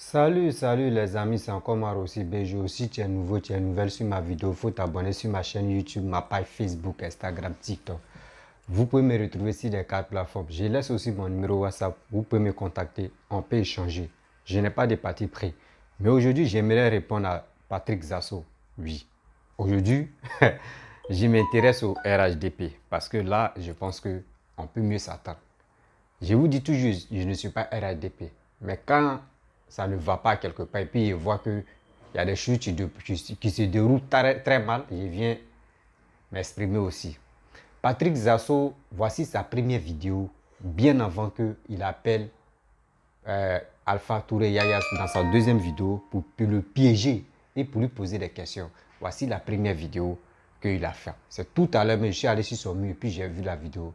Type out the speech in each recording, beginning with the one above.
Salut les amis, c'est encore Maro aussi Béjo. Si tu es nouveau, tu es nouvelle sur ma vidéo, il faut t'abonner sur ma chaîne YouTube, ma page Facebook, Instagram, TikTok. Vous pouvez me retrouver sur les 4 plateformes. Je laisse aussi mon numéro WhatsApp, vous pouvez me contacter, on peut échanger. Je n'ai pas de parti pris. Mais aujourd'hui, j'aimerais répondre à Patrick Zasso. Oui, aujourd'hui, je m'intéresse au RHDP parce que là, je pense qu'on peut mieux s'attendre. Je vous dis toujours, je ne suis pas RHDP. Mais quand ça ne va pas quelque part et puis je vois qu'il y a des choses qui se déroulent très mal, je viens m'exprimer aussi. Patrick Zasso, voici sa première vidéo, bien avant qu'il appelle Alpha Touré Yaya dans sa deuxième vidéo pour le piéger et pour lui poser des questions. Voici la première vidéo qu'il a fait. C'est tout à l'heure, mais je suis allé sur son mur et puis j'ai vu la vidéo.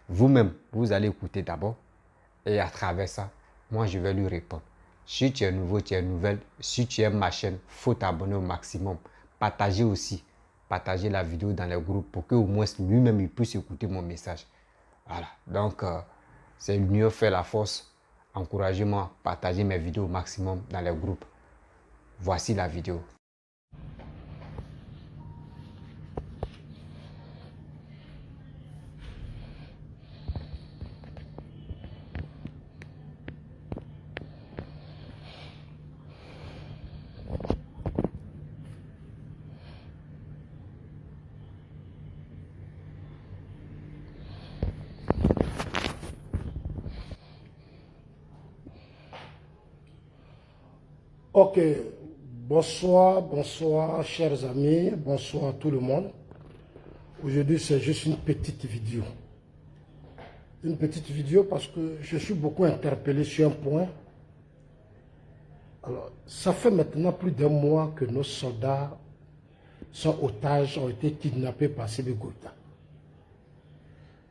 Vous-même, vous allez écouter d'abord et à travers ça, moi je vais lui répondre. Si tu es nouveau, tu es nouvelle, si tu aimes ma chaîne, il faut t'abonner au maximum. Partagez aussi. Partagez la vidéo dans les groupes pour qu'au moins lui-même il puisse écouter mon message. Voilà. Donc, c'est l'union fait la force. Encouragez-moi, partagez mes vidéos au maximum dans les groupes. Voici la vidéo. Ok, bonsoir chers amis, bonsoir tout le monde. Aujourd'hui c'est juste une petite vidéo. Une petite vidéo parce que je suis beaucoup interpellé sur un point. Alors, ça fait maintenant plus d'un mois que nos soldats sont otages, ont été kidnappés par Sébi Goïta.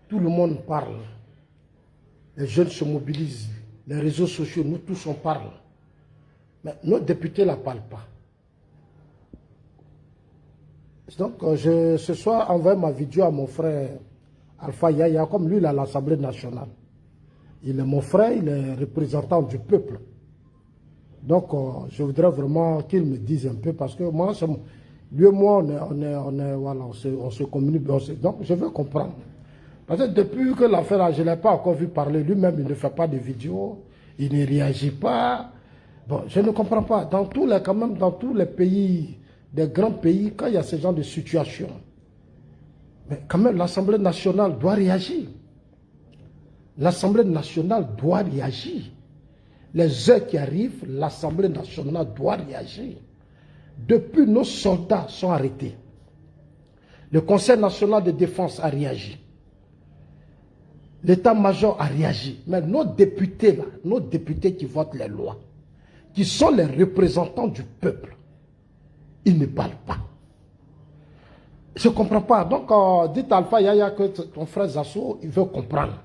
Tout le monde parle, les jeunes se mobilisent, les réseaux sociaux, nous tous on parle. Mais nos députés ne la parlent pas. Donc, ce soir, envoyé ma vidéo à mon frère Alpha Yaya, comme lui, il est à l'Assemblée nationale. Il est mon frère, il est représentant du peuple. Donc, je voudrais vraiment qu'il me dise un peu, parce que moi, lui et moi, voilà, on se communique. Donc, je veux comprendre. Parce que depuis que l'affaire, je ne l'ai pas encore vu parler, lui-même, il ne fait pas de vidéos, il ne réagit pas. Bon, je ne comprends pas. Quand même, dans tous les pays, des grands pays, quand il y a ce genre de situation, mais quand même, l'Assemblée nationale doit réagir. L'Assemblée nationale doit réagir. Les heures qui arrivent, l'Assemblée nationale doit réagir. Depuis, nos soldats sont arrêtés. Le Conseil national de défense a réagi. L'état-major a réagi. Mais nos députés, là, nos députés qui votent les lois, qui sont les représentants du peuple, ils ne parlent pas. Je ne comprends pas. Donc, dites à Alpha Yaya que ton frère Zasso, il veut comprendre.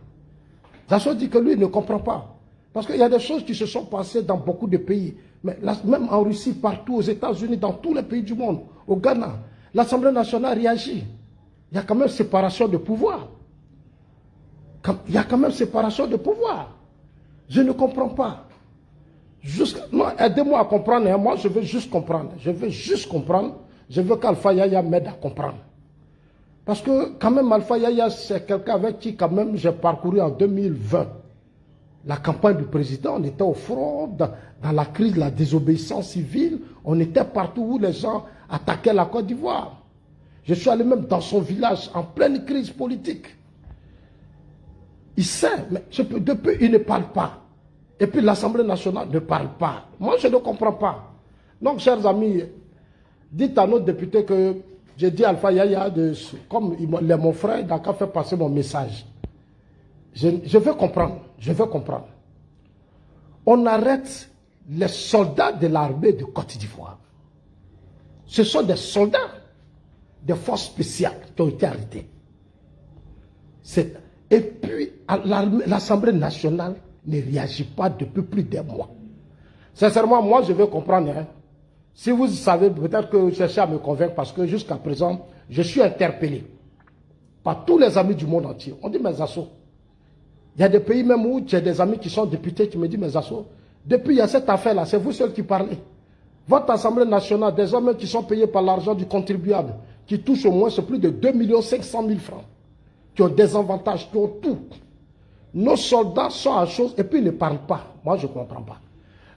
Zasso dit que lui, il ne comprend pas. Parce qu'il y a des choses qui se sont passées dans beaucoup de pays. Mais là, même en Russie, partout, aux États-Unis, dans tous les pays du monde, au Ghana, l'Assemblée nationale réagit. Il y a quand même séparation de pouvoir. Il y a quand même séparation de pouvoir. Je ne comprends pas. Non, aidez-moi à comprendre. Hein. Moi, je veux juste comprendre. Je veux juste comprendre. Je veux qu'Alpha Yaya m'aide à comprendre. Parce que quand même, Alpha Yaya, c'est quelqu'un avec qui quand même j'ai parcouru en 2020. La campagne du président, on était au front, dans la crise de la désobéissance civile. On était partout où les gens attaquaient la Côte d'Ivoire. Je suis allé même dans son village en pleine crise politique. Il sait, mais depuis, il ne parle pas. Et puis l'Assemblée nationale ne parle pas. Moi, je ne comprends pas. Donc, chers amis, dites à nos députés que j'ai dit à Alpha Yaya, comme il est mon frère, il n'a qu'à faire passer mon message. Je veux comprendre. Je veux comprendre. On arrête les soldats de l'armée de Côte d'Ivoire. Ce sont des soldats des forces spéciales qui ont été arrêtés. Et puis, l'Assemblée nationale ne réagit pas depuis plus d'un mois. Sincèrement, moi, je veux comprendre. Hein. Si vous savez, peut-être que vous cherchez à me convaincre, parce que jusqu'à présent, je suis interpellé par tous les amis du monde entier. On dit mes assos. Il y a des pays même où j'ai des amis qui sont députés qui me disent mes assos. Depuis il y a cette affaire-là, c'est vous seuls qui parlez. Votre Assemblée nationale, des hommes qui sont payés par l'argent du contribuable, qui touchent au moins plus de 2 500 000 francs, qui ont des avantages, qui ont tout. Nos soldats sont à chose et puis ils ne parlent pas. Moi, je ne comprends pas.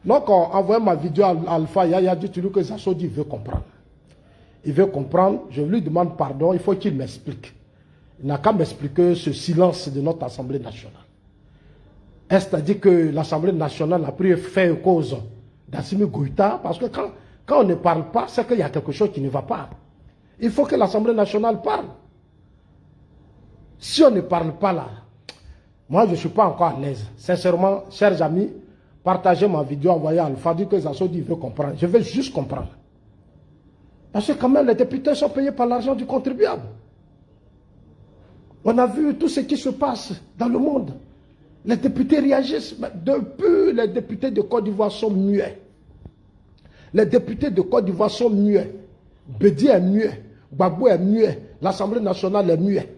Donc, en envoyant ma vidéo à Alpha Yaya, dit que Zassodi veut comprendre. Il veut comprendre, je lui demande pardon, il faut qu'il m'explique. Il n'a qu'à m'expliquer ce silence de notre Assemblée nationale. Est-ce à dire que l'Assemblée nationale a pris fait cause d'Assimi Goïta? Parce que quand on ne parle pas, c'est qu'il y a quelque chose qui ne va pas. Il faut que l'Assemblée nationale parle. Si on ne parle pas là, moi je ne suis pas encore à l'aise. Sincèrement, chers amis, partagez ma vidéo, envoyez à Alpha, dit que Zassodi veut comprendre. Je veux juste comprendre. Parce que quand même, les députés sont payés par l'argent du contribuable. On a vu tout ce qui se passe dans le monde. Les députés réagissent. Depuis, les députés de Côte d'Ivoire sont muets. Les députés de Côte d'Ivoire sont muets. Bédi est muet. Gbagbo est muet. L'Assemblée nationale est muet.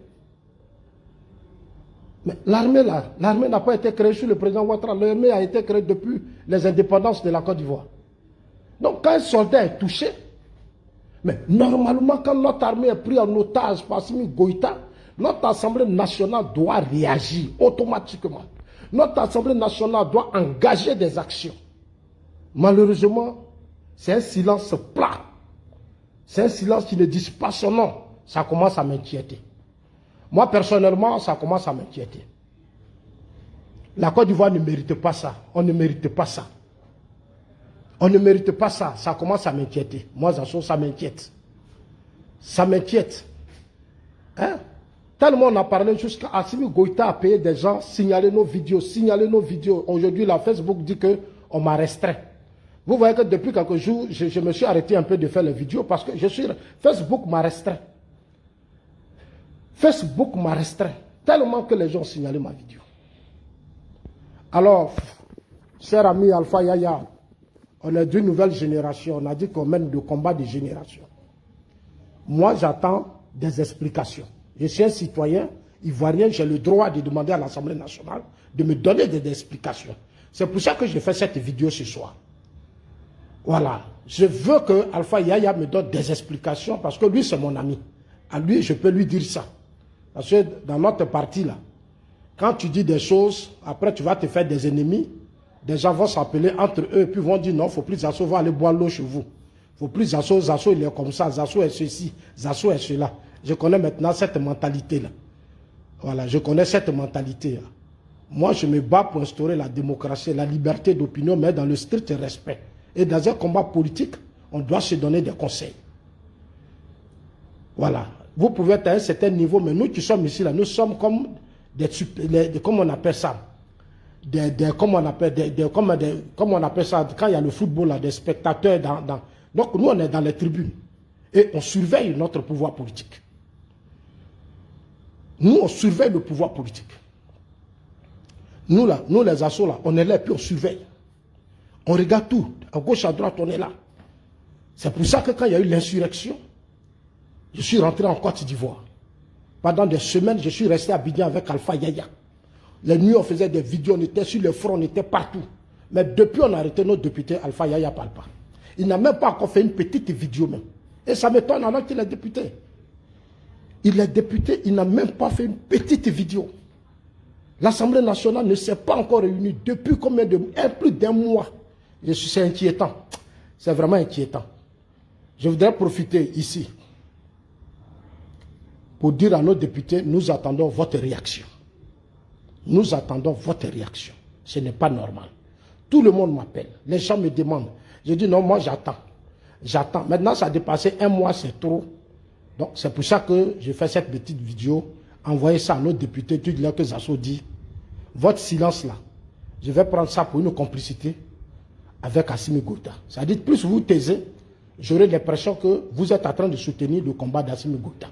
Mais l'armée là, l'armée n'a pas été créée sous le président Ouattara. L'armée a été créée depuis les indépendances de la Côte d'Ivoire. Donc quand un soldat est touché, mais normalement quand notre armée est prise en otage par Assimi Goïta, notre Assemblée nationale doit réagir automatiquement. Notre Assemblée nationale doit engager des actions. Malheureusement, c'est un silence plat. C'est un silence qui ne dit pas son nom. Ça commence à m'inquiéter. Moi, personnellement, ça commence à m'inquiéter. La Côte d'Ivoire ne mérite pas ça. On ne mérite pas ça. On ne mérite pas ça. Ça commence à m'inquiéter. Moi, ça m'inquiète. Ça m'inquiète. Hein? Tellement on a parlé jusqu'à Assimi Goïta a payé des gens, signaler nos vidéos, signaler nos vidéos. Aujourd'hui, la Facebook dit qu'on m'a restreint. Vous voyez que depuis quelques jours, je me suis arrêté un peu de faire les vidéos parce que Facebook m'a restreint. Facebook m'a restreint. Tellement que les gens ont signalé ma vidéo. Alors, cher ami Alpha Yaya, on est d'une nouvelle génération. On a dit qu'on mène le combat des générations. Moi, j'attends des explications. Je suis un citoyen ivoirien, j'ai le droit de demander à l'Assemblée nationale de me donner des explications. C'est pour ça que je fais cette vidéo ce soir. Voilà. Je veux que Alpha Yaya me donne des explications parce que lui, c'est mon ami. À lui, je peux lui dire ça. Parce que dans notre parti, là, quand tu dis des choses, après tu vas te faire des ennemis, des gens vont s'appeler entre eux, puis vont dire non, il ne faut plus Zasso, va aller boire l'eau chez vous. Il ne faut plus Zasso, Zasso il est comme ça, Zasso est ceci, Zasso est cela. Je connais maintenant cette mentalité-là. Voilà, je connais cette mentalité-là. Moi, je me bats pour instaurer la démocratie, la liberté d'opinion, mais dans le strict respect. Et dans un combat politique, on doit se donner des conseils. Voilà. Vous pouvez être à un certain niveau, mais nous qui sommes ici, là, nous sommes comme comment on appelle ça, comment on appelle ça, quand il y a le football, là, des spectateurs. Donc nous, on est dans les tribunes. Et on surveille notre pouvoir politique. Nous, on surveille le pouvoir politique. Nous, là, nous les assos, là, on est là et puis on surveille. On regarde tout. À gauche, à droite, on est là. C'est pour ça que quand il y a eu l'insurrection, je suis rentré en Côte d'Ivoire. Pendant des semaines, je suis resté à Abidjan avec Alpha Yaya. Les nuits, on faisait des vidéos, on était sur le front, on était partout. Mais depuis, on a arrêté notre député, Alpha Yaya ne parle pas. Il n'a même pas encore fait une petite vidéo même. Et ça m'étonne alors qu'il est député. Il est député, il n'a même pas fait une petite vidéo. L'Assemblée nationale ne s'est pas encore réunie depuis combien de mois? Plus d'un mois. C'est inquiétant. C'est vraiment inquiétant. Je voudrais profiter ici pour dire à nos députés, nous attendons votre réaction. Nous attendons votre réaction. Ce n'est pas normal. Tout le monde m'appelle. Les gens me demandent. Je dis non, moi j'attends. J'attends. Maintenant, ça a dépassé un mois, c'est trop. Donc, c'est pour ça que je fais cette petite vidéo. Envoyez ça à nos députés. Tu dis là que Zasso dit, votre silence là, je vais prendre ça pour une complicité avec Assimi Goïta. C'est-à-dire, plus vous taisez, j'aurai l'impression que vous êtes en train de soutenir le combat d'Assimi Goïta.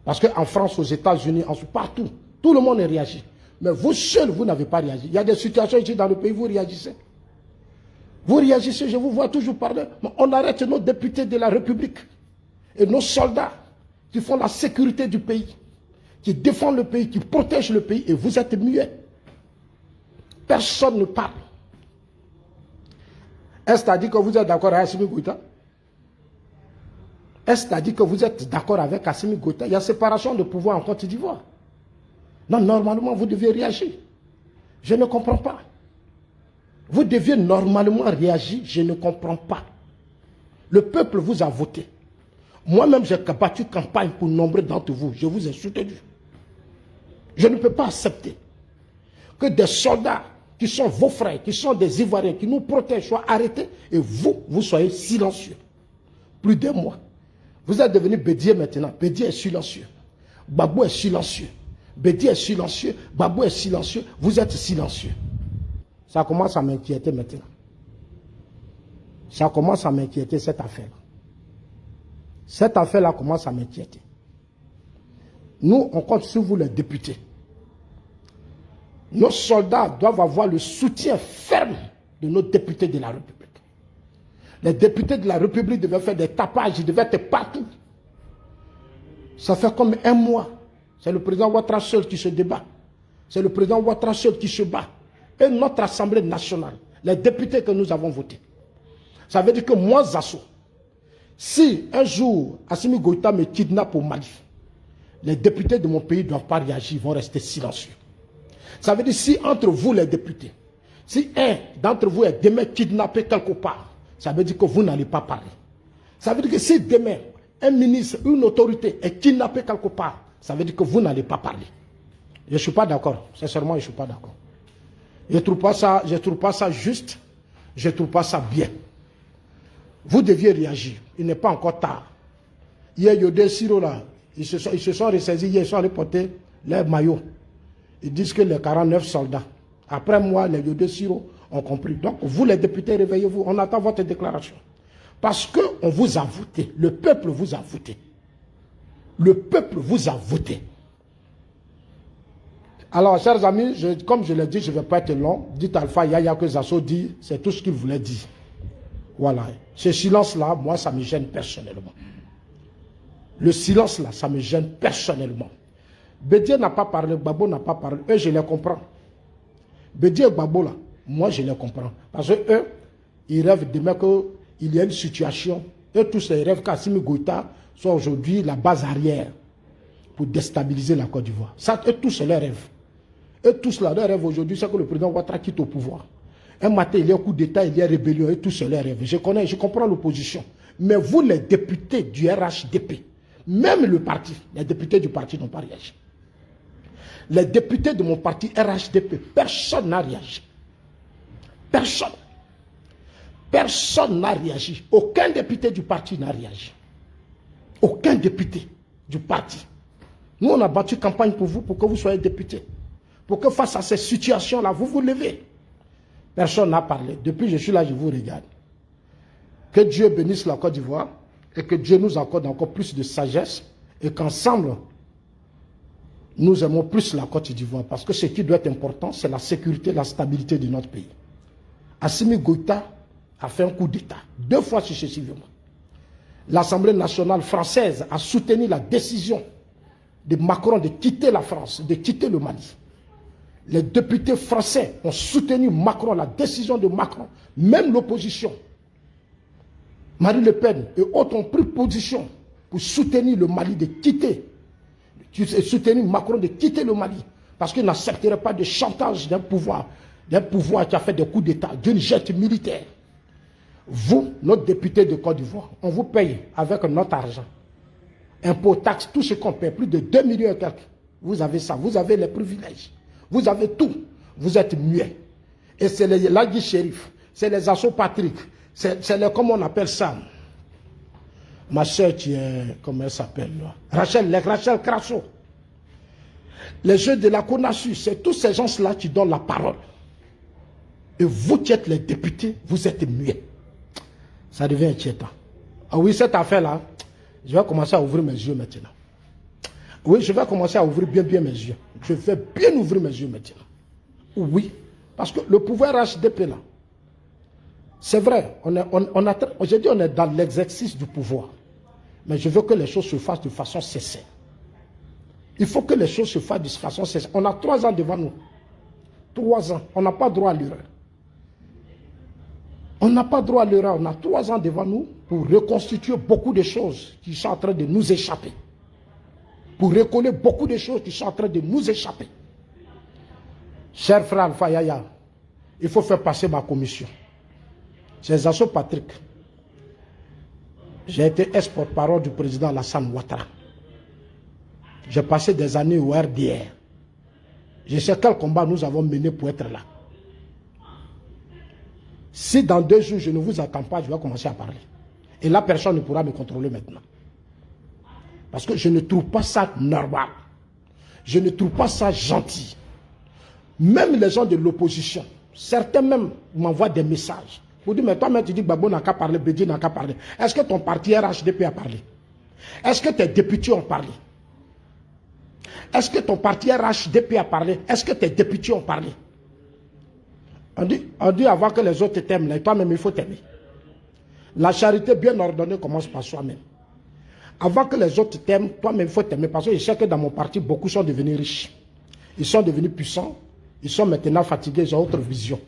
Parce qu'en France, aux États-Unis, partout, tout le monde a réagi. Mais vous seul, vous n'avez pas réagi. Il y a des situations ici dans le pays, vous réagissez. Vous réagissez, je vous vois toujours parler. Mais on arrête nos députés de la République et nos soldats qui font la sécurité du pays, qui défendent le pays, qui protègent le pays, et vous êtes muets. Personne ne parle. Est-ce que tu as dit que vous êtes d'accord avec Assimi Goïta? Est-ce que tu as dit que vous êtes d'accord avec Assimi Goïta? Il y a séparation de pouvoir en Côte d'Ivoire. Non, normalement, vous devez réagir. Je ne comprends pas. Vous deviez normalement réagir. Je ne comprends pas. Le peuple vous a voté. Moi-même, j'ai battu campagne pour nombre d'entre vous. Je vous ai soutenu. Je ne peux pas accepter que des soldats qui sont vos frères, qui sont des Ivoiriens, qui nous protègent, soient arrêtés et vous soyez silencieux. Plus d'un mois. Vous êtes devenu Bédié maintenant. Bédié est silencieux. Gbagbo est silencieux. Bédié est silencieux. Gbagbo est silencieux. Vous êtes silencieux. Ça commence à m'inquiéter maintenant. Ça commence à m'inquiéter, cette affaire-là. Cette affaire-là commence à m'inquiéter. Nous, on compte sur vous, les députés. Nos soldats doivent avoir le soutien ferme de nos députés de la République. Les députés de la République devaient faire des tapages, ils devaient être partout. Ça fait comme un mois. C'est le président Ouattara seul qui se débat. C'est le président Ouattara seul qui se bat. Et notre Assemblée nationale, les députés que nous avons votés. Ça veut dire que moi, Zasso, si un jour Assimi Goïta me kidnappe au Mali, les députés de mon pays ne doivent pas réagir, ils vont rester silencieux. Ça veut dire si entre vous les députés, si un d'entre vous est demain kidnappé quelque part, ça veut dire que vous n'allez pas parler. Ça veut dire que si demain un ministre, une autorité est kidnappé quelque part, ça veut dire que vous n'allez pas parler. Je ne suis pas d'accord. Sincèrement, je ne suis pas d'accord. Je ne trouve pas ça juste. Je ne trouve pas ça bien. Vous deviez réagir. Il n'est pas encore tard. Hier, Yodé Siro, là, ils se sont ressaisis. Hier, ils sont allés porter leurs maillots. Ils disent que les 49 soldats. Après moi, les Yodé Siro ont compris. Donc, vous, les députés, réveillez-vous. On attend votre déclaration. Parce qu'on vous a voté. Le peuple vous a voté. Le peuple vous a voté. Alors, chers amis, comme je l'ai dit, je ne vais pas être long. Dites Alpha Yaya que Zasso dit, c'est tout ce qu'il voulait dire. Voilà. Ce silence-là, moi, ça me gêne personnellement. Le silence-là, ça me gêne personnellement. Bédié n'a pas parlé, Gbagbo n'a pas parlé. Eux, je les comprends. Bédié et Gbagbo, là, moi, je les comprends. Parce que eux, ils rêvent demain qu'il y a une situation. Eux, tous, ils rêvent qu'Assimi Goïta soit aujourd'hui la base arrière pour déstabiliser la Côte d'Ivoire. Ça, eux, tous, c'est leur rêve. Eux, tous, là, leur rêve aujourd'hui, c'est que le président Ouattara quitte au pouvoir. Un matin, il y a un coup d'État, il y a rébellion, et tous, c'est leur rêve. Je comprends l'opposition. Mais vous, les députés du RHDP, même le parti, les députés du parti n'ont pas réagi. Les députés de mon parti RHDP, personne n'a réagi. Personne. Personne n'a réagi. Aucun député du parti n'a réagi. Aucun député du parti. Nous, on a battu campagne pour vous, pour que vous soyez député. Pour que face à ces situations-là, vous vous levez. Personne n'a parlé. Depuis que je suis là, je vous regarde. Que Dieu bénisse la Côte d'Ivoire et que Dieu nous accorde encore plus de sagesse et qu'ensemble, nous aimons plus la Côte d'Ivoire. Parce que ce qui doit être important, c'est la sécurité, la stabilité de notre pays. Assimi Goïta a fait un coup d'État, 2 fois successivement. L'Assemblée nationale française a soutenu la décision de Macron de quitter la France, de quitter le Mali. Les députés français ont soutenu Macron, la décision de Macron. Même l'opposition, Marine Le Pen et autres ont pris position pour soutenir le Mali de quitter, soutenir Macron de quitter le Mali. Parce qu'il n'accepterait pas de chantage d'un pouvoir qui a fait des coups d'État, d'une jette militaire. Vous, notre député de Côte d'Ivoire, on vous paye avec notre argent. Impôts, taxes, tout ce qu'on paye, plus de 2 millions et quelques. Vous avez ça, vous avez les privilèges. Vous avez tout. Vous êtes muet. Et c'est les Lagui Shérif, c'est les Assauts Patrick, c'est les, comment on appelle ça? Ma soeur qui est, comment elle s'appelle là? Rachel Crasso. Les jeux de la CONASU, c'est tous ces gens-là qui donnent la parole. Et vous qui êtes les députés, vous êtes muets. Ça devient inquiétant. Ah oui, cette affaire-là, je vais commencer à ouvrir mes yeux maintenant. Oui, je vais commencer à ouvrir bien mes yeux. Je vais bien ouvrir mes yeux maintenant. Oui, parce que le pouvoir HDP là, c'est vrai, j'ai dit on est dans l'exercice du pouvoir. Mais je veux que les choses se fassent de façon sincère. Il faut que les choses se fassent de façon sincère. On a 3 ans devant nous. 3 ans. On n'a pas droit à l'erreur. On n'a pas droit à l'erreur. On a 3 ans devant nous pour reconstituer beaucoup de choses qui sont en train de nous échapper. Pour recoller beaucoup de choses qui sont en train de nous échapper. Cher frère Alpha Yaya, il faut faire passer ma commission. C'est Zasso Patrick. J'ai été ex-porte-parole du président Alassane Ouattara. J'ai passé des années au RDR. Je sais quel combat nous avons mené pour être là. Si dans 2 jours je ne vous attends pas, je vais commencer à parler. Et là, personne ne pourra me contrôler maintenant. Parce que je ne trouve pas ça normal. Je ne trouve pas ça gentil. Même les gens de l'opposition, certains même m'envoient des messages. Pour dire, mais toi-même tu dis que Gbagbo n'a qu'à parler, Bédié n'a qu'à parler. Est-ce que ton parti RHDP a parlé? Est-ce que tes députés ont parlé? Est-ce que ton parti RHDP a parlé? Est-ce que tes députés ont parlé? On dit avant que les autres t'aiment, là, toi-même il faut t'aimer. La charité bien ordonnée commence par soi-même. Avant que les autres t'aiment, toi-même il faut t'aimer. Parce que je sais que dans mon parti, beaucoup sont devenus riches. Ils sont devenus puissants. Ils sont maintenant fatigués, ils ont autre vision.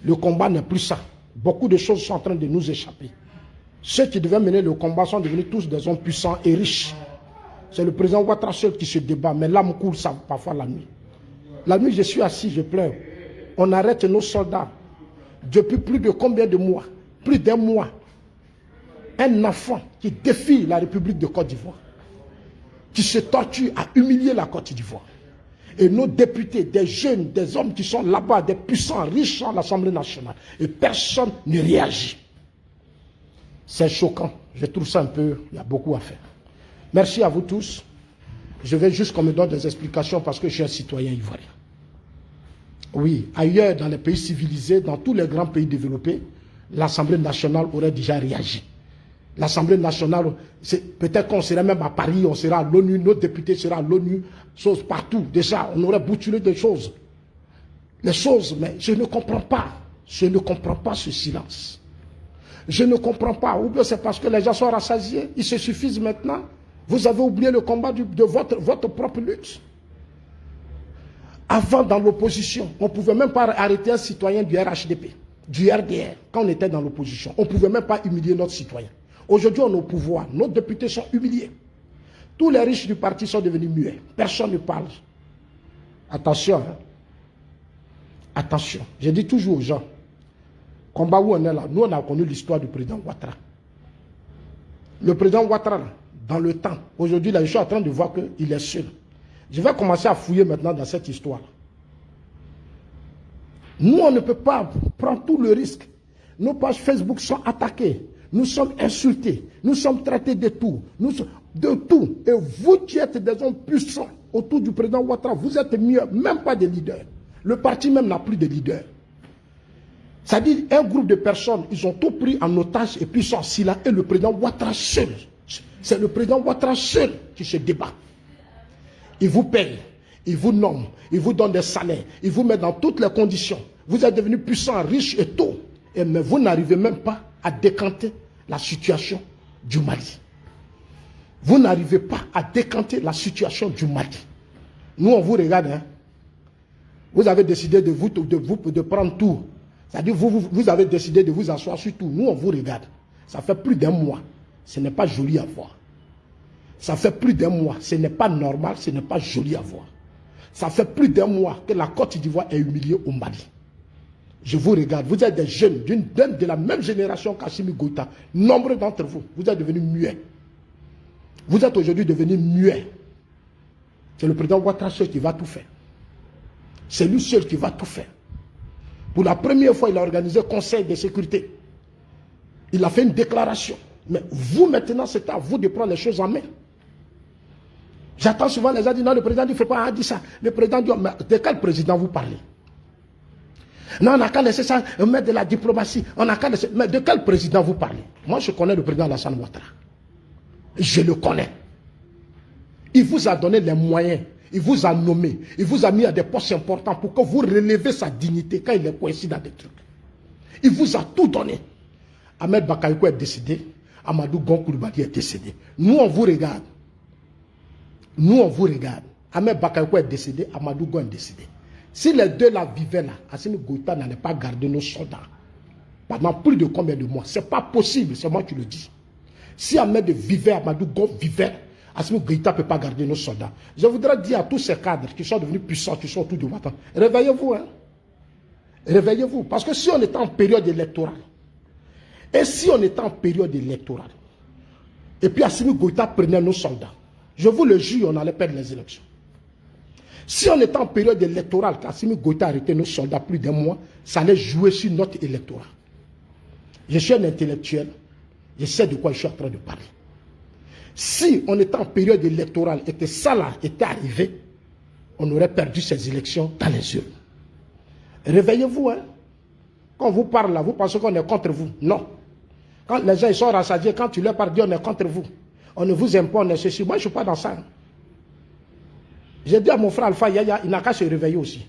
Le combat n'est plus ça. Beaucoup de choses sont en train de nous échapper. Ceux qui devaient mener le combat sont devenus tous des hommes puissants et riches. C'est le président Ouattara seul qui se débat, mais l'âme coule ça parfois la nuit. La nuit, je suis assis, je pleure. On arrête nos soldats. Depuis plus de combien de mois? Plus d'1 mois. Un enfant qui défie la République de Côte d'Ivoire, qui se torture à humilier la Côte d'Ivoire. Et nos députés, des jeunes, des hommes qui sont là-bas, des puissants, riches à l'Assemblée nationale. Et personne ne réagit. C'est choquant. Je trouve ça un peu, il y a beaucoup à faire. Merci à vous tous. Je vais juste qu'on me donne des explications parce que je suis un citoyen ivoirien. Oui, ailleurs, dans les pays civilisés, dans tous les grands pays développés, l'Assemblée nationale aurait déjà réagi. L'Assemblée nationale, peut-être qu'on serait même à Paris, on sera à l'ONU, nos députés seront à l'ONU, choses partout. Déjà, on aurait boutulé des choses. Les choses, mais je ne comprends pas. Je ne comprends pas ce silence. Je ne comprends pas. Ou bien c'est parce que les gens sont rassasiés. Ils se suffisent maintenant. Vous avez oublié le combat de votre propre lutte. Avant, dans l'opposition, on ne pouvait même pas arrêter un citoyen du RHDP, du RDR, quand on était dans l'opposition. On ne pouvait même pas humilier notre citoyen. Aujourd'hui, on est au pouvoir. Nos députés sont humiliés. Tous les riches du parti sont devenus muets. Personne ne parle. Attention. Hein. Attention. Je dis toujours aux gens, combat où on est là, nous on a connu l'histoire du président Ouattara. Le président Ouattara, dans le temps, aujourd'hui, là, je suis en train de voir qu'il est seul. Je vais commencer à fouiller maintenant dans cette histoire. Nous, on ne peut pas prendre tout le risque. Nos pages Facebook sont attaquées. Nous sommes insultés. Nous sommes traités de tout. De tout. Et vous qui êtes des hommes puissants autour du président Ouattara, vous êtes mieux, même pas des leaders. Le parti même n'a plus de leaders. C'est-à-dire, un groupe de personnes, ils ont tout pris en otage et puis ils sont assis là. Et le président Ouattara seul. C'est le président Ouattara seul qui se débat. Il vous paye, il vous nomme, il vous donne des salaires, il vous met dans toutes les conditions. Vous êtes devenu puissant, riche et tout. Mais vous n'arrivez même pas à décanter la situation du Mali. Vous n'arrivez pas à décanter la situation du Mali. Nous, on vous regarde. Hein. Vous avez décidé de prendre tout. C'est-à-dire, vous avez décidé de vous asseoir sur tout. Nous, on vous regarde. Ça fait plus d'1 mois. Ce n'est pas joli à voir. Ça fait plus d'1 mois. Ce n'est pas normal, ce n'est pas joli à voir. Ça fait plus d'1 mois que la Côte d'Ivoire est humiliée au Mali. Je vous regarde. Vous êtes des jeunes de la même génération qu'Assimi Goïta. Nombreux d'entre vous, vous êtes devenus muets. Vous êtes aujourd'hui devenus muets. C'est le président Ouattara seul qui va tout faire. C'est lui seul qui va tout faire. Pour la première fois, il a organisé un conseil de sécurité. Il a fait une déclaration. Mais vous, maintenant, c'est à vous de prendre les choses en main. J'attends souvent les gens disent, non, le président dit, il ne faut pas dire ça. Le président dit, mais de quel président vous parlez? Non, on n'a qu'à laisser ça, mettre de la diplomatie. On n'a qu'à laisser... Mais de quel président vous parlez? Moi, je connais le président Alassane Ouattara. Je le connais. Il vous a donné les moyens. Il vous a nommé. Il vous a mis à des postes importants pour que vous relevez sa dignité quand il est coincé dans des trucs. Il vous a tout donné. Ahmed Bakayoko est décédé. Amadou Gon Coulibaly est décédé. Nous, on vous regarde. Nous, on vous regarde. Ahmed Bakayoko est décédé. Amadou Gon est décédé. Si les deux là vivaient là, Assimi Goïta n'allait pas garder nos soldats. pendant plus de combien de mois? Ce n'est pas possible, c'est moi qui le dis. Si Ahmed vivait, Amadou Go vivait, Assimi Goïta ne peut pas garder nos soldats. Je voudrais dire à tous ces cadres qui sont devenus puissants, qui sont autour de Ouattara, réveillez-vous, hein. Réveillez-vous. Parce que si on est en période électorale, et si on est en période électorale, et puis Assimi Goïta prenait nos soldats, je vous le jure, on allait perdre les élections. Si on est en période électorale, qu'Assimi Goïta arrêtait nos soldats plus d'un mois, ça allait jouer sur notre électorat. Je suis un intellectuel, je sais de quoi je suis en train de parler. Si on était en période électorale et que ça là était arrivé, on aurait perdu ces élections dans les yeux. Réveillez-vous, hein. Quand on vous parle là, vous pensez qu'on est contre vous. Non. Quand les gens ils sont rassasiés, quand tu leur parles, on est contre vous. On ne vous aime pas, on est ceci. Moi, je ne suis pas dans ça. J'ai dit à mon frère Alpha Yaya, il n'a qu'à se réveiller aussi.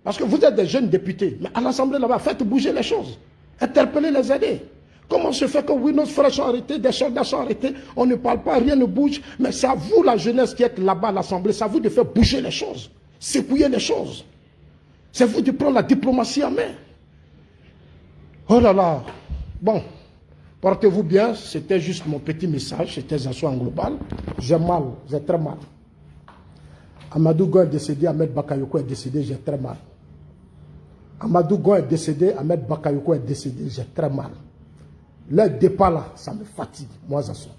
Parce que vous êtes des jeunes députés. Mais à l'Assemblée là-bas, faites bouger les choses. Interpellez les aider. Comment se fait que oui, nos frères sont arrêtés, des soldats sont arrêtés, on ne parle pas, rien ne bouge. Mais c'est à vous, la jeunesse qui êtes là-bas à l'Assemblée, c'est à vous de faire bouger les choses, secouer les choses. C'est à vous de prendre la diplomatie en main. Oh là là. Bon, portez-vous bien, c'était juste mon petit message, c'était un soin global. J'ai mal, j'ai très mal. Amadou Go est décédé, Ahmed Bakayoko est décédé, j'ai très mal. Amadou Go est décédé, Ahmed Bakayoko est décédé, j'ai très mal. Le départ là, ça me fatigue, moi ça sent.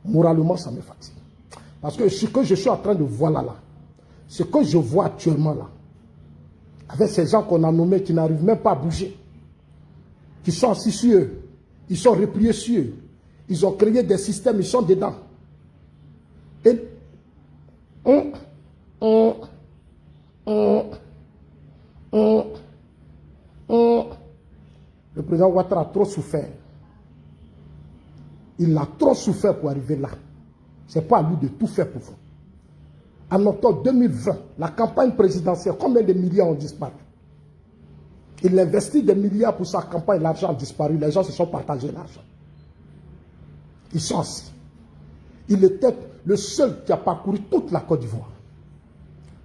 Moralement, ça me fatigue. Parce que ce que je suis en train de voir là, ce que je vois actuellement là, avec ces gens qu'on a nommés qui n'arrivent même pas à bouger, qui sont assis sur eux, ils sont repliés sur eux, ils ont créé des systèmes, ils sont dedans. Et le président Ouattara a trop souffert. Il a trop souffert pour arriver là. Ce n'est pas à lui de tout faire pour vous. En octobre 2020, la campagne présidentielle, combien de milliards ont disparu? Il investit des milliards pour sa campagne, l'argent a disparu. Les gens se sont partagés l'argent. Ils sont assis. Il était le seul qui a parcouru toute la Côte d'Ivoire.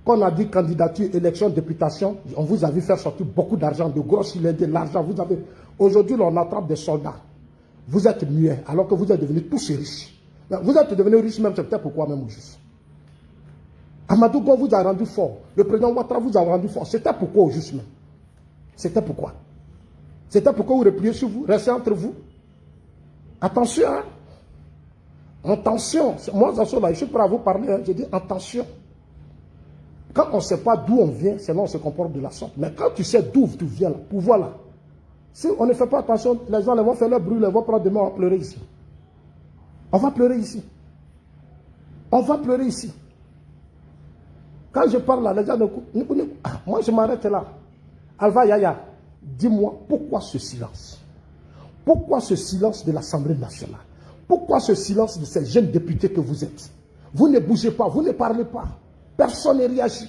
Quand on a dit candidature, élection, députation, on vous a vu faire sortir beaucoup d'argent, de gros cylindres, de l'argent. Vous avez... Aujourd'hui, on attrape des soldats. Vous êtes muets, alors que vous êtes devenus tous riches. Vous êtes devenus riches même, c'est peut-être pourquoi même au juste. Amadou Go vous a rendu fort. Le président Ouattara vous a rendu fort. C'était pourquoi au juste même. C'était pourquoi. C'était pourquoi vous repliez sur vous, restez entre vous. Attention, hein. Attention. Moi, je suis prêt à vous parler. Hein. Je dis attention. Quand on ne sait pas d'où on vient, c'est là on se comporte de la sorte. Mais quand tu sais d'où tu viens, là, pouvoir là, si on ne fait pas attention, les gens vont faire leur bruit, ils vont prendre demain, on va pleurer ici. On va pleurer ici. On va pleurer ici. Quand je parle là, les gens moi je m'arrête là. Alva Yaya, dis-moi pourquoi ce silence? Pourquoi ce silence de l'Assemblée nationale? Pourquoi ce silence de ces jeunes députés que vous êtes? Vous ne bougez pas, vous ne parlez pas. Personne ne réagit.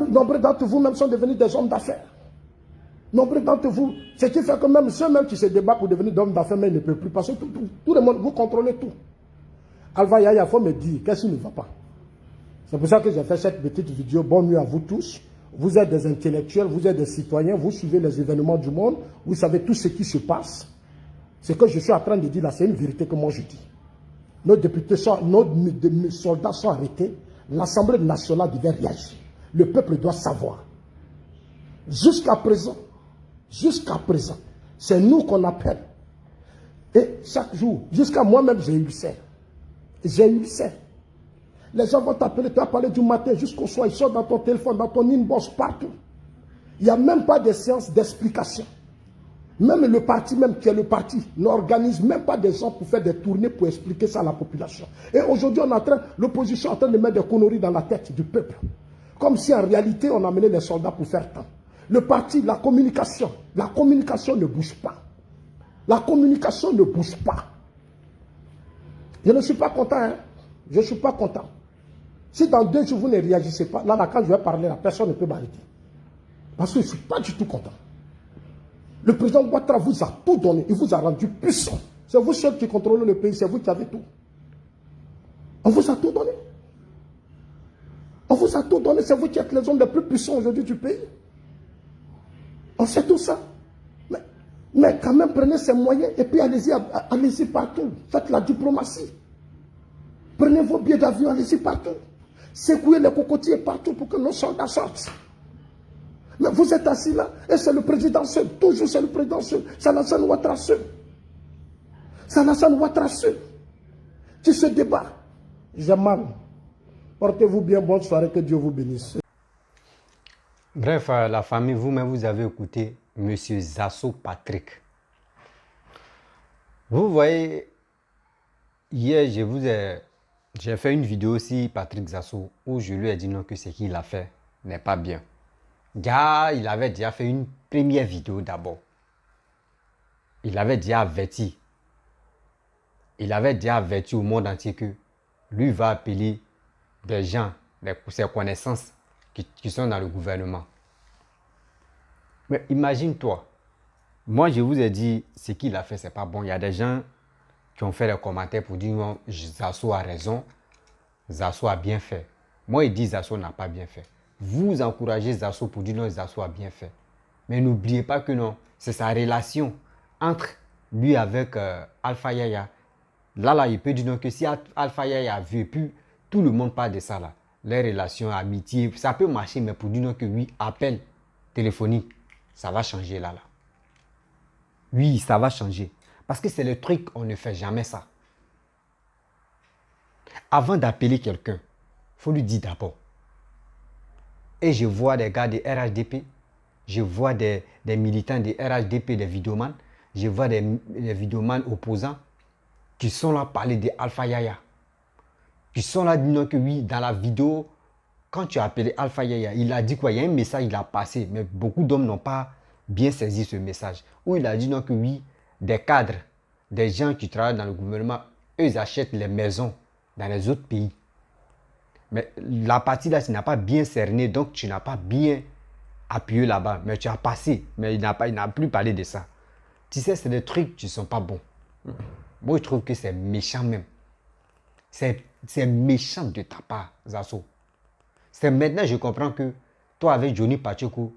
Nombre d'entre vous même sont devenus des hommes d'affaires. Nombre d'entre vous, ce qui fait que même ceux-mêmes qui se débattent pour devenir des hommes d'affaires, mais ils ne peuvent plus. Parce que tout le monde, vous contrôlez tout. Alva Yaya, il faut me dire, qu'est-ce qui ne va pas? C'est pour ça que j'ai fait cette petite vidéo. Bonne nuit à vous tous. Vous êtes des intellectuels, vous êtes des citoyens, vous suivez les événements du monde, vous savez tout ce qui se passe. Ce que je suis en train de dire là, c'est une vérité que moi je dis. Nos députés nos soldats sont arrêtés. L'Assemblée nationale devait réagir. Le peuple doit savoir. Jusqu'à présent, c'est nous qu'on appelle. Et chaque jour, jusqu'à moi-même, j'ai eu le serre. J'ai eu le serre. Les gens vont t'appeler, tu vas parler du matin jusqu'au soir. Ils sont dans ton téléphone, dans ton inbox, partout. Il n'y a même pas de séance d'explication. Même le parti, même qui est le parti, n'organise même pas des gens pour faire des tournées pour expliquer ça à la population. Et aujourd'hui, l'opposition est en train de mettre des conneries dans la tête du peuple. Comme si en réalité, on amenait les soldats pour faire temps. Le parti, la communication ne bouge pas. La communication ne bouge pas. Je ne suis pas content, hein. Je ne suis pas content. Si dans 2 jours, vous ne réagissez pas, là, quand je vais parler, la personne ne peut m'arrêter. Parce que je ne suis pas du tout content. Le président Ouattara vous a tout donné. Il vous a rendu puissant. C'est vous seul qui contrôlez le pays. C'est vous qui avez tout. On vous a tout donné. On vous a tout donné. C'est vous qui êtes les hommes les plus puissants aujourd'hui du pays. On sait tout ça. Mais Mais quand même, prenez ces moyens et puis allez-y partout. Faites la diplomatie. Prenez vos billets d'avion, allez-y partout. Secouez les cocotiers partout pour que nos soldats sortent. Mais vous êtes assis là et c'est le président seul. Toujours c'est le président seul. C'est Alassane Ouattara seul. C'est Alassane Ouattara seul. Tu se débats. Jamal, portez-vous bien, bonne soirée, que Dieu vous bénisse. Bref, la famille, vous-même, vous avez écouté M. Zasso Patrick. Vous voyez, hier, j'ai fait une vidéo sur Patrick Zasso où je lui ai dit non que ce qu'il a fait n'est pas bien. Car il avait déjà fait une première vidéo d'abord. Il avait déjà averti. Il avait déjà averti au monde entier que lui va appeler des gens, ses connaissances qui sont dans le gouvernement. Mais imagine-toi, moi je vous ai dit ce qu'il a fait, c'est pas bon. Il y a des gens qui ont fait des commentaires pour dire non, Zasso a raison, Zasso a bien fait. Moi, il dit Zasso n'a pas bien fait. Vous encouragez Zasso pour dire non, Zasso a bien fait. Mais n'oubliez pas que non, c'est sa relation entre lui avec Alpha Yaya. Là, il peut dire non, que si Alpha Yaya a vu, et puis tout le monde parle de ça là. Les relations, amitié, ça peut marcher, mais pour dire non que oui, appel téléphonique, ça va changer là. Oui, ça va changer. Parce que c'est le truc, on ne fait jamais ça. Avant d'appeler quelqu'un, il faut lui dire d'abord. Et je vois des gars de RHDP, je vois des militants de RHDP, des vidéomans, je vois des vidéomans opposants qui sont là parler de Alpha Yaya. Qui sont là disant que oui, dans la vidéo, quand tu as appelé Alpha Yaya, il a dit quoi? Il y a un message, il a passé, mais beaucoup d'hommes n'ont pas bien saisi ce message. Où il a dit non que oui, des cadres, des gens qui travaillent dans le gouvernement, eux, ils achètent les maisons dans les autres pays. Mais la partie là, tu n'as pas bien cerné, donc tu n'as pas bien appuyé là-bas. Mais tu as passé, mais il n'a plus parlé de ça. Tu sais, c'est des trucs qui ne sont pas bons. Moi, je trouve que c'est méchant même. C'est méchant de ta part, Zasso. C'est maintenant que je comprends que toi avec Johnny Pacheco,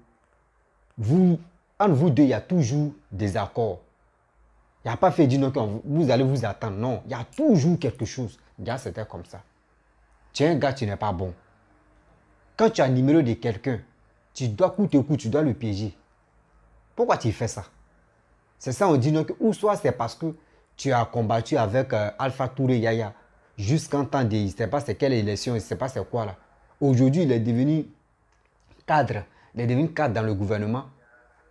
entre vous deux, il y a toujours des accords. Il n'y a pas fait dire non que vous allez vous attendre. Non, il y a toujours quelque chose. Gars, c'était comme ça. Tu es un gars, tu n'es pas bon. Quand tu as le numéro de quelqu'un, tu dois coûter coup, tu dois le piéger. Pourquoi tu fais ça? C'est ça, on dit non que, ou soit c'est parce que tu as combattu avec Alpha Touré Yaya jusqu'en temps de, je ne sais pas c'est quelle élection, je ne sais pas c'est quoi là. Aujourd'hui, il est devenu cadre, dans le gouvernement.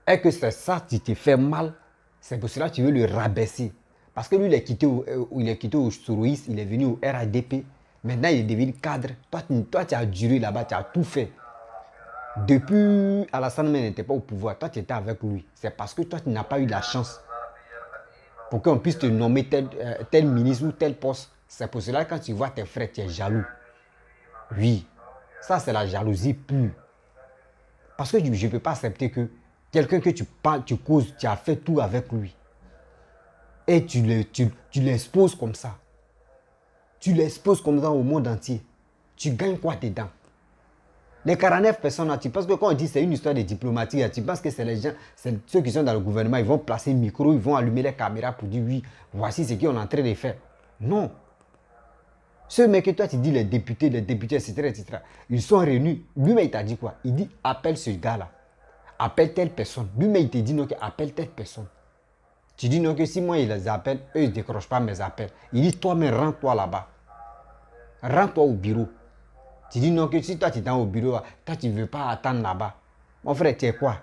Et que c'est ça qui te fait mal, c'est pour cela que tu veux le rabaisser. Parce que lui, il est quitté au Soroïs, il est venu au RADP. Maintenant, il est devenu cadre. Toi, tu as duré là-bas, tu as tout fait. Depuis Alassane n'était pas au pouvoir, toi, tu étais avec lui. C'est parce que toi, tu n'as pas eu la chance pour qu'on puisse te nommer tel ministre ou tel poste. C'est pour cela que quand tu vois tes frères, tu es jaloux. Oui, ça, c'est la jalousie pure. Parce que je ne peux pas accepter que quelqu'un que tu parles, tu causes, tu as fait tout avec lui. Et tu l'exposes comme ça. Tu l'exposes comme ça au monde entier. Tu gagnes quoi dedans? Les 49 personnes, là, tu penses que quand on dit c'est une histoire de diplomatie, là, tu penses que c'est les gens, c'est ceux qui sont dans le gouvernement, ils vont placer un micro, ils vont allumer les caméras pour dire oui, voici ce qu'on est en train de faire. Non. Ce mec que toi tu dis les députés, etc., etc., ils sont réunis. Lui-même, il t'a dit quoi? Il dit appelle ce gars-là. Appelle telle personne. Lui-même, il te dit non, appelle telle personne. Tu dis non, que si moi, il les appelle, eux, ils ne décrochent pas mes appels. Il dit toi-même, rends-toi là-bas. Rends-toi au bureau. Tu dis non, que si toi, tu es au bureau, toi, tu ne veux pas attendre là-bas. Mon frère, tu es quoi?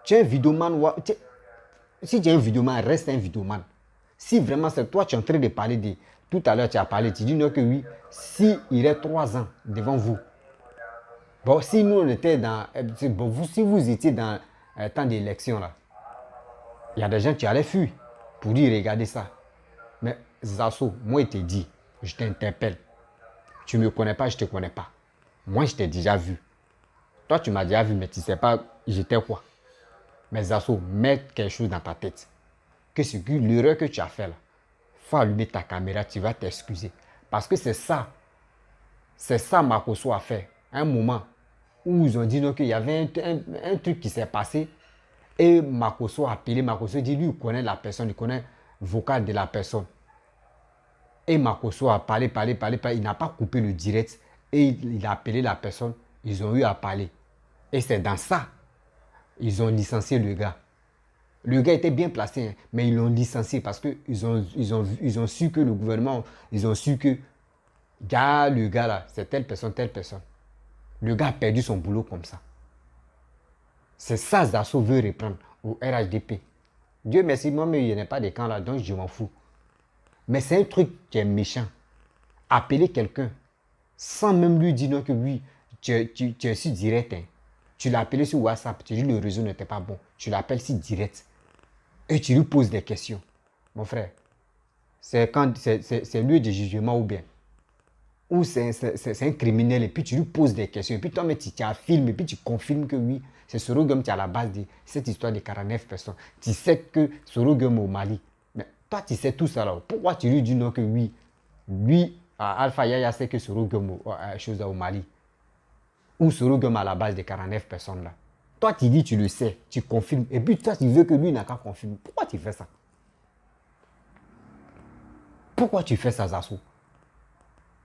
Tu es un vidéoman. Si tu es un vidéoman, reste un vidéoman. Si vraiment c'est toi, tu es en train de parler de... Tout à l'heure, tu as parlé, tu dis non que oui, si il est 3 ans devant vous. Bon, si nous, on était dans... Bon, si vous étiez dans un temps d'élection, là, il y a des gens qui allaient fuir pour dire, regardez ça. Mais Zasso, moi, il te dit, je t'interpelle. Tu ne me connais pas, je ne te connais pas. Moi, je t'ai déjà vu. Toi, tu m'as déjà vu, mais tu ne sais pas, j'étais quoi. Mais Zasso, mets quelque chose dans ta tête. Que c'est l'erreur que tu as fait là. Il faut allumer ta caméra, tu vas t'excuser. Parce que c'est ça Makosso a fait. Un moment où ils ont dit qu'il y avait un truc qui s'est passé Et Makosso a appelé, Makosso dit, lui, il connaît la personne, il connaît le vocal de la personne. Et Makosso a parlé, il n'a pas coupé le direct. Et il a appelé la personne, ils ont eu à parler. Et c'est dans ça, ils ont licencié le gars. Le gars était bien placé, hein, mais ils l'ont licencié parce qu'ils ont su que le gouvernement, ils ont su que le gars là, c'est telle personne, telle personne. Le gars a perdu son boulot comme ça. C'est ça Zasso veut reprendre au RHDP. Dieu merci, moi-même, il n'y a pas de camp là, donc je m'en fous. Mais c'est un truc qui est méchant. Appeler quelqu'un sans même lui dire non que oui, tu es si direct. Hein. Tu l'as appelé sur WhatsApp, tu dis le réseau n'était pas bon. Tu l'appelles si direct. Et tu lui poses des questions. Mon frère, c'est lieu de jugement ou bien. Ou c'est un criminel et puis tu lui poses des questions. Et puis toi, mais tu affirmes et puis tu confirmes que oui, c'est Sorogum qui est à la base de cette histoire de 49 personnes. Tu sais que Sorogum est au Mali. Mais toi, tu sais tout ça là. Pourquoi tu lui dis non que oui, lui, Alpha Yaya sait que Sorogum est chose au Mali. Ou Sorogum à la base de 49 personnes là. Toi, tu dis, tu le sais, tu confirmes. Et puis toi, tu veux que lui n'a qu'à confirmer. Pourquoi tu fais ça? Pourquoi tu fais ça, Zasso?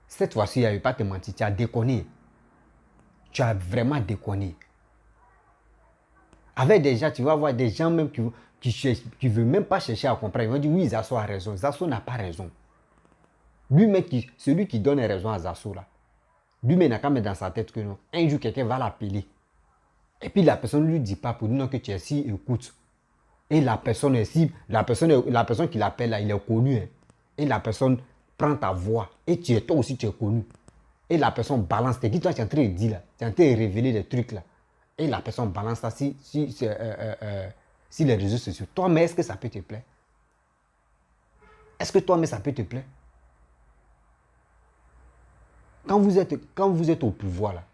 Cette fois-ci, il n'y a eu pas te mentir. Tu as déconné. Tu as vraiment déconné. Avec des gens, tu vas voir des gens même qui ne veulent même pas chercher à comprendre. Ils vont dire, oui, Zasso a raison. Zasso n'a pas raison. Lui-même, celui qui donne raison à Zasso, là, lui-même n'a qu'à mettre dans sa tête que non. Un jour, quelqu'un va l'appeler. Et puis la personne ne lui dit pas pour dire non que tu es si, écoute. Et la personne est si, la personne qui l'appelle là, il est connu. Hein. Et la personne prend ta voix. Et toi aussi tu es connu. Et la personne balance. C'est qui toi tu es en train de dire là. Tu es en train de révéler des trucs là. Et la personne balance ça si les réseaux sociaux. Toi, mais est-ce que ça peut te plaire? Est-ce que toi, mais ça peut te plaire? Quand vous êtes au pouvoir là,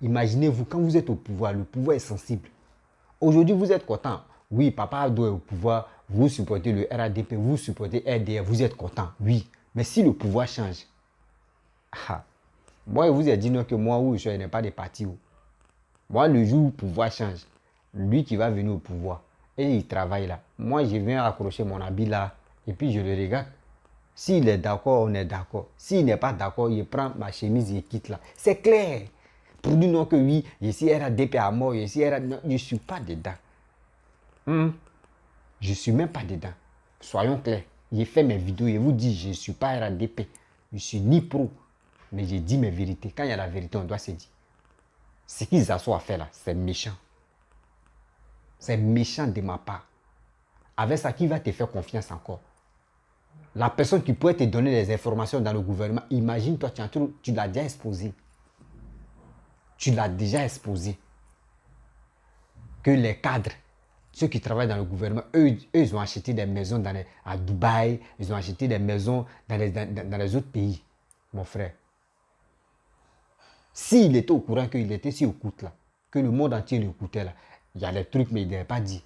imaginez-vous, quand vous êtes au pouvoir, le pouvoir est sensible. Aujourd'hui, vous êtes content. Oui, Papa Abdo est au pouvoir, vous supportez le RADP, vous supportez RDR, vous êtes content. Oui, mais si le pouvoir change, moi, je vous ai dit non que moi, je n'ai pas de parti. Moi, le jour où le pouvoir change, lui qui va venir au pouvoir, et il travaille là. Moi, je viens accrocher mon habit là, et puis je le regarde. S'il est d'accord, on est d'accord. S'il n'est pas d'accord, il prend ma chemise et il quitte là. C'est clair. Pour dire non que oui, je suis RADP à mort, je ne suis pas dedans. Je ne suis même pas dedans. Soyons clairs. J'ai fait mes vidéos et vous dis je ne suis pas RADP. Je ne suis ni pro. Mais j'ai dit mes vérités. Quand il y a la vérité, on doit se dire. Ce qu'ils ont fait là, c'est méchant. C'est méchant de ma part. Avec ça, qui va te faire confiance encore? La personne qui pourrait te donner des informations dans le gouvernement, imagine-toi, tu l'as déjà exposé. Tu l'as déjà exposé. Que les cadres, ceux qui travaillent dans le gouvernement, eux ils ont acheté des maisons à Dubaï, ils ont acheté des maisons dans les autres pays, mon frère. S'il était au courant qu'il était si écoute là, que le monde entier l'écoutait là, il y a des trucs mais il n'avait pas dit.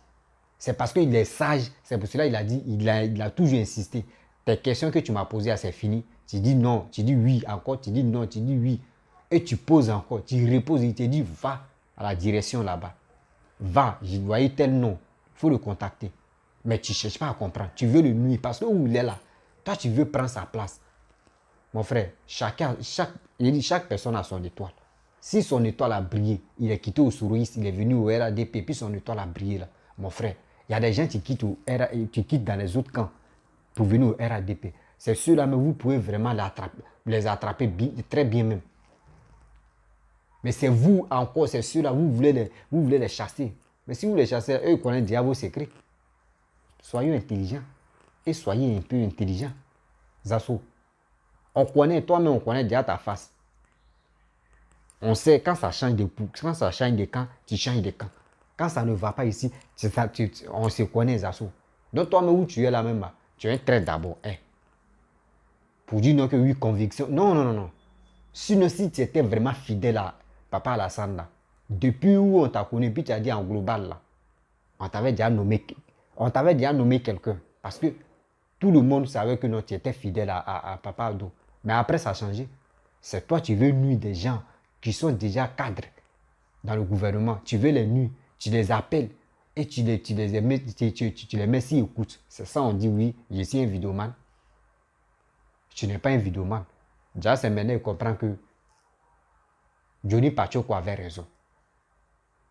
C'est parce qu'il est sage, c'est pour cela qu'il a dit, il a toujours insisté. Tes questions que tu m'as posées, c'est fini. Tu dis non, tu dis oui, encore, tu dis non, tu dis oui. Et tu poses encore, tu reposes, il te dit va à la direction là-bas. Va, je voyais tel nom, il faut le contacter. Mais tu ne cherches pas à comprendre, tu veux le nuire parce que où il est là, toi tu veux prendre sa place. Mon frère, chaque personne a son étoile. Si son étoile a brillé, il est quitté au Souris, il est venu au RADP, puis son étoile a brillé là. Mon frère, il y a des gens qui quittent dans les autres camps pour venir au RADP. C'est ceux-là, mais vous pouvez vraiment les attraper très bien même. Mais c'est vous encore, c'est ceux-là, vous voulez les chasser. Mais si vous les chassez, eux ils connaissent déjà vos secrets. Soyez intelligents. Et soyez un peu intelligents. Zasso. On connaît, toi-même, on connaît déjà ta face. On sait quand ça change de camp, tu changes de camp. Quand ça ne va pas ici, on se connaît, Zasso. Donc toi-même où tu es là même, tu es très d'abord. Pour dire non que oui, conviction. Non. Sinon, si tu étais vraiment fidèle à Papa Alassane, là, depuis où on t'a connu, puis tu as dit en global, là, on t'avait déjà nommé quelqu'un. Parce que tout le monde savait que non, tu étais fidèle à Papa Abdo. Mais après, ça a changé. C'est toi, tu veux nuire des gens qui sont déjà cadres dans le gouvernement. Tu veux les nuire, tu les appelles. et tu les mets, tu les mets s'ils écoutent. C'est ça, on dit oui, je suis un vidéoman. Tu n'es pas un vidéoman. Déjà, c'est maintenant, il comprend que Johnny Pachoko avait raison.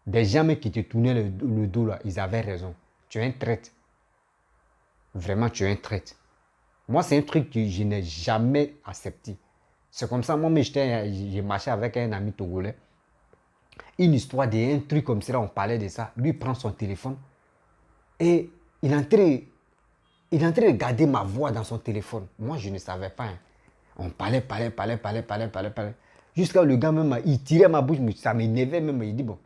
Des gens qui te tournaient le dos, là, ils avaient raison. Tu es un traître. Vraiment, tu es un traître. Moi, c'est un truc que je n'ai jamais accepté. C'est comme ça, moi, j'ai marché avec un ami togolais. Une histoire d'un truc comme ça, on parlait de ça. Lui, il prend son téléphone et il est en train de garder ma voix dans son téléphone. Moi, je ne savais pas. Hein. On parlait. Jusqu'à le gars même, il tirait ma bouche, ça m'énervait même. Il dit bon.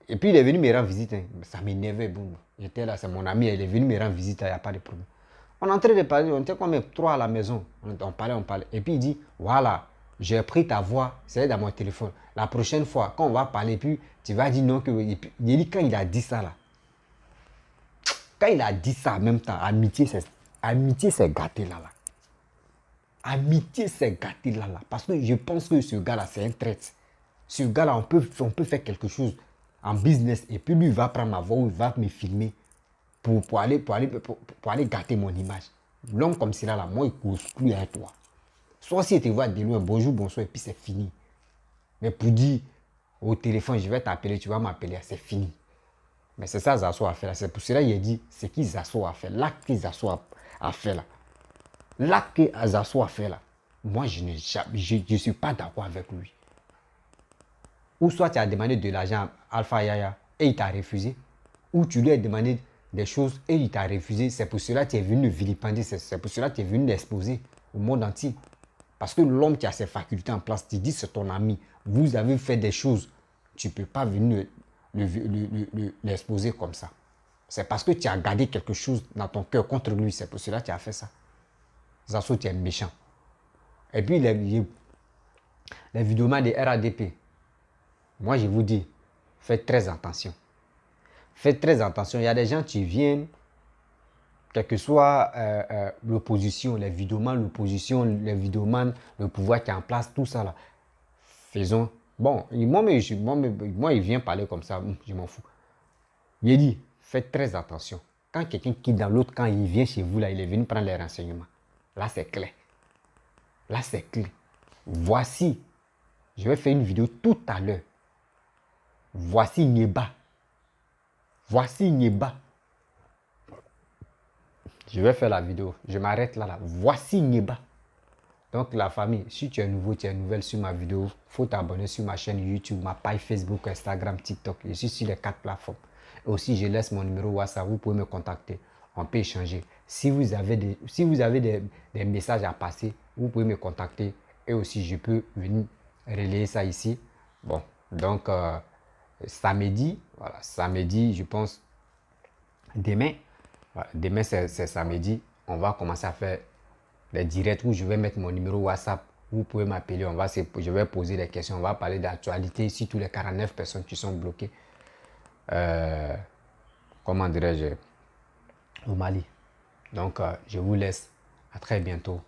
Et puis il est venu me rendre visite. Hein. Ça m'énervait. Bon. J'étais là, c'est mon ami, il est venu me rendre visite, il n'y a pas de problème. On est en train de parler, on était comme 3 à la maison. On parlait. Et puis il dit, voilà, j'ai pris ta voix, c'est dans mon téléphone. La prochaine fois, quand on va parler, puis tu vas dire non. Il dit, quand il a dit ça là, quand il a dit ça en même temps, amitié c'est gâté là. Amitié c'est gâté là. Parce que je pense que ce gars là, c'est un traître. Ce gars là, on peut faire quelque chose en business. Et puis lui, il va prendre ma voix ou il va me filmer pour aller gâter mon image. L'homme comme cela là, moi, il cause plus avec toi. Soit si tu te vois de loin, bonjour, bonsoir, et puis c'est fini. Mais pour dire au téléphone, je vais t'appeler, tu vas m'appeler, c'est fini. Mais c'est ça Zasso a fait là. C'est pour cela qu'il a dit, c'est qui Zasso a fait. L'acte que Zasso a fait là. L'acte que Zasso a fait là. Moi, je ne suis pas d'accord avec lui. Ou soit tu as demandé de l'argent à Alpha Yaya et il t'a refusé. Ou tu lui as demandé des choses et il t'a refusé. C'est pour cela que tu es venu le vilipender. C'est pour cela que tu es venu l'exposer au monde entier. Parce que l'homme qui a ses facultés en place, tu dis c'est ton ami. Vous avez fait des choses. Tu ne peux pas venir l'exposer comme ça. C'est parce que tu as gardé quelque chose dans ton cœur contre lui. C'est pour cela que tu as fait ça. Zasso, tu es méchant. Et puis les vidéos de RADP. Moi, je vous dis, faites très attention. Faites très attention. Il y a des gens qui viennent, quelle que soit l'opposition, les vidéomans, l'opposition, les vidéomans, le pouvoir qui est en place, tout ça là. Faisons. Bon, moi, il vient parler comme ça, je m'en fous. Il dit, faites très attention. Quand quelqu'un qui est dans l'autre camp, il vient chez vous, là, il est venu prendre les renseignements. Là, c'est clair. Là, c'est clair. Voici, je vais faire une vidéo tout à l'heure. Voici Nieba. Voici Nieba. Je vais faire la vidéo. Je m'arrête là. Voici Nieba. Donc la famille, si tu es nouveau, tu es nouvelle sur ma vidéo, il faut t'abonner sur ma chaîne YouTube, ma page Facebook, Instagram, TikTok. Je suis sur les 4 plateformes. Et aussi, je laisse mon numéro WhatsApp, vous pouvez me contacter. On peut échanger. Si vous avez des messages à passer, vous pouvez me contacter. Et aussi, je peux venir relayer ça ici. Bon, donc samedi, voilà, samedi, je pense, demain, voilà, demain c'est samedi, on va commencer à faire les directs où je vais mettre mon numéro WhatsApp. Vous pouvez m'appeler, je vais poser des questions, on va parler d'actualité, ici tous les 49 personnes qui sont bloquées. Comment dirais-je, au Mali. Donc, je vous laisse. À très bientôt.